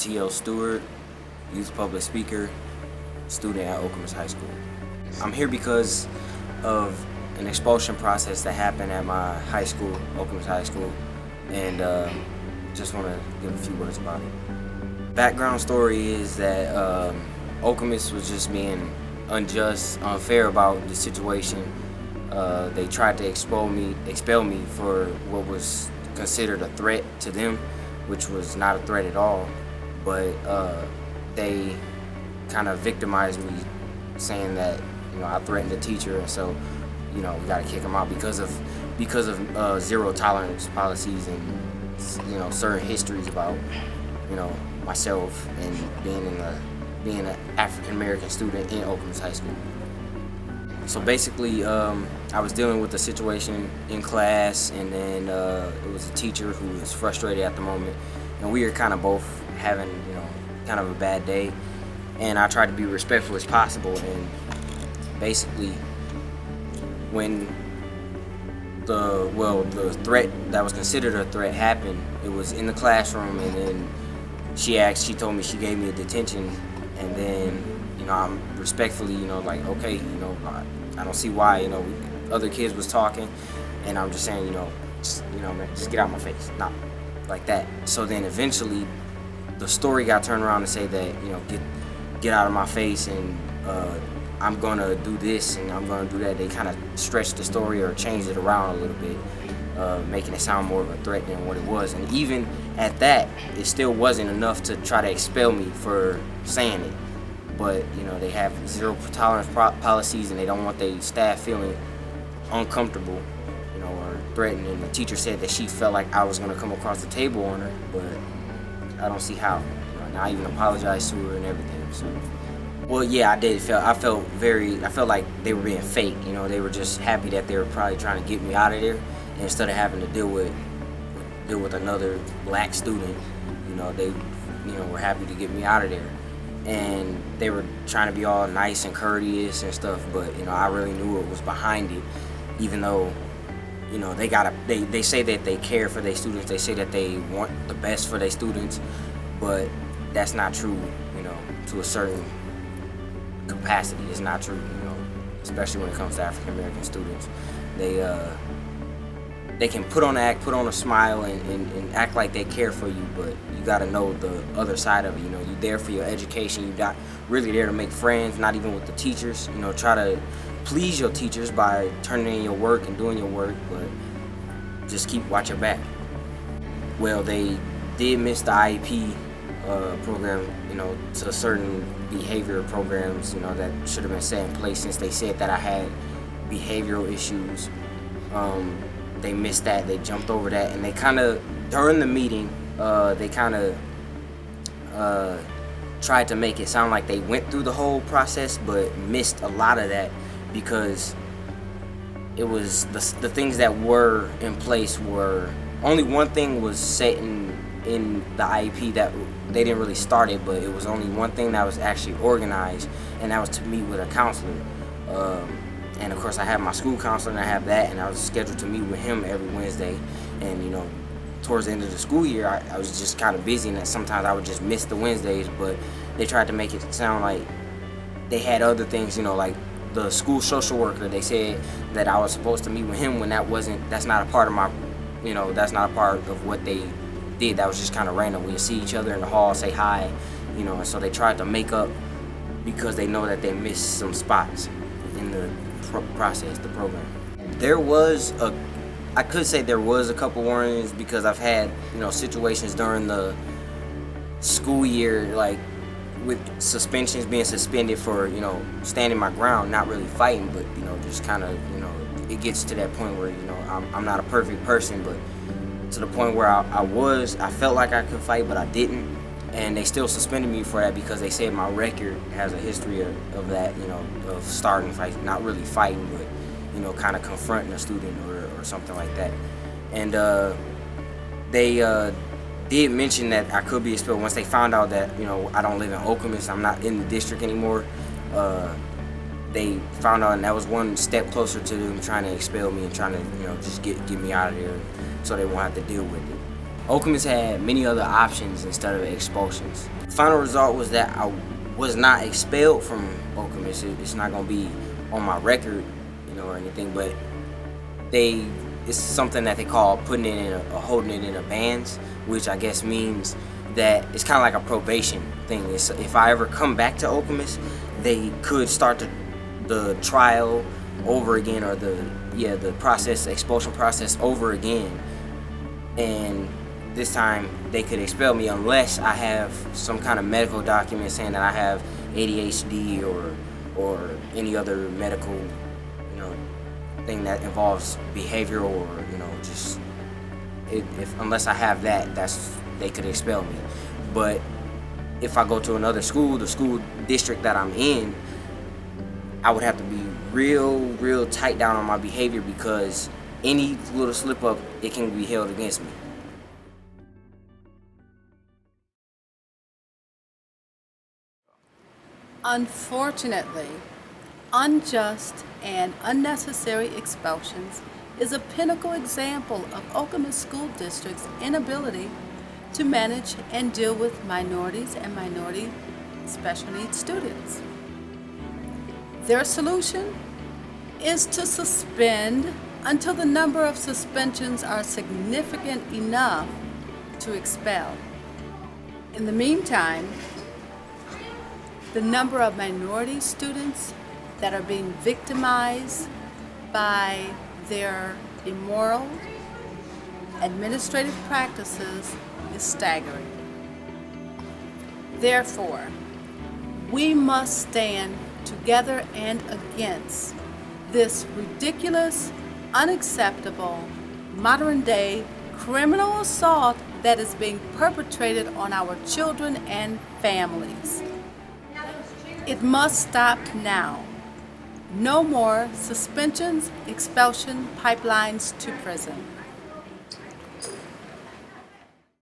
TL Stewart, youth public speaker, student at Okemos High School. I'm here because of an expulsion process that happened at my high school, Okemos High School, and just want to give a few words about it. Background story is that Okemos was just being unjust, unfair about the situation. They tried to expel me for what was considered a threat to them, which was not a threat at all. But they kind of victimized me, saying that I threatened the teacher, and so we got to kick him out because of zero tolerance policies and certain histories about myself and being an African American student in Okemos High School. So basically, I was dealing with the situation in class, and then it was a teacher who was frustrated at the moment, and we were kind of both having kind of a bad day, and I tried to be respectful as possible. And basically, when the threat that was considered a threat happened, it was in the classroom, and then she told me, she gave me a detention, and then I'm respectfully like, okay, I don't see why other kids was talking, and I'm just saying man, just get out of my face, not like that. So then eventually the story got turned around to say that get out of my face, and I'm gonna do this and I'm gonna do that. They kind of stretched the story or changed it around a little bit, making it sound more of a threat than what it was. And even at that, it still wasn't enough to try to expel me for saying it. But they have zero tolerance policies, and they don't want their staff feeling uncomfortable or threatened. And the teacher said that she felt like I was gonna come across the table on her, but I don't see how. And I even apologized to her and everything. So, well, yeah, I did. I felt like they were being fake. They were just happy that they were probably trying to get me out of there, and instead of having to deal with another black student. They were happy to get me out of there. And they were trying to be all nice and courteous and stuff, but I really knew what was behind it. Even though they say that they care for their students, they say that they want the best for their students, but that's not true. To a certain capacity, it's not true. Especially when it comes to African American students, they can put on a smile and act like they care for you, but you got to know the other side of it. You're there for your education. You're not really there to make friends, not even with the teachers. Try to please your teachers by turning in your work and doing your work, but just watch your back. Well, they did miss the IEP program, to certain behavior programs, that should have been set in place, since they said that I had behavioral issues. They missed that, they jumped over that, and they kind of, during the meeting, they kind of tried to make it sound like they went through the whole process, but missed a lot of that, because it was the things that were in place were, only one thing was set in the IEP that they didn't really start it, but it was only one thing that was actually organized, and that was to meet with a counselor. And of course I have my school counselor, and I have that, and I was scheduled to meet with him every Wednesday. And towards the end of the school year, I was just kind of busy, and that sometimes I would just miss the Wednesdays, but they tried to make it sound like they had other things, like the school social worker. They said that I was supposed to meet with him when that's not a part of my, that's not a part of what they did. That was just kind of random. We'd see each other in the hall, say hi, and so they tried to make up because they know that they missed some spots in the process, the program. I could say there was a couple warnings, because I've had situations during the school year, like with suspensions, being suspended for standing my ground, not really fighting, but just kind of it gets to that point where I'm not a perfect person, but to the point where I felt like I could fight, but I didn't, and they still suspended me for that because they said my record has a history of that, of starting fights, not really fighting, but kind of confronting a student or something like that. And they did mention that I could be expelled once they found out that I don't live in Okemos, I'm not in the district anymore. They found out, and that was one step closer to them trying to expel me and trying to just get me out of there, so they won't have to deal with it. Okemos had many other options instead of expulsions. The final result was that I was not expelled from Okemos. It's not going to be on my record, or anything, but it's something that they call putting it in holding it in abeyance, which I guess means that it's kind of like a probation thing. If I ever come back to Okemos, they could start the trial over again, or the expulsion process over again, and this time they could expel me unless I have some kind of medical document saying that I have ADHD or any other medical thing that involves behavioral, or just unless I have that, they could expel me. But if I go to another school, the school district that I'm in, I would have to be real tight down on my behavior, because any little slip up, it can be held against me. Unfortunately, unjust and unnecessary expulsions is a pinnacle example of Okemos School District's inability to manage and deal with minorities and minority special needs students. Their solution is to suspend until the number of suspensions are significant enough to expel. In the meantime, the number of minority students that are being victimized by their immoral administrative practices is staggering. Therefore, we must stand together and against this ridiculous, unacceptable, modern-day criminal assault that is being perpetrated on our children and families. It must stop now. No more suspensions, expulsion, pipelines to prison.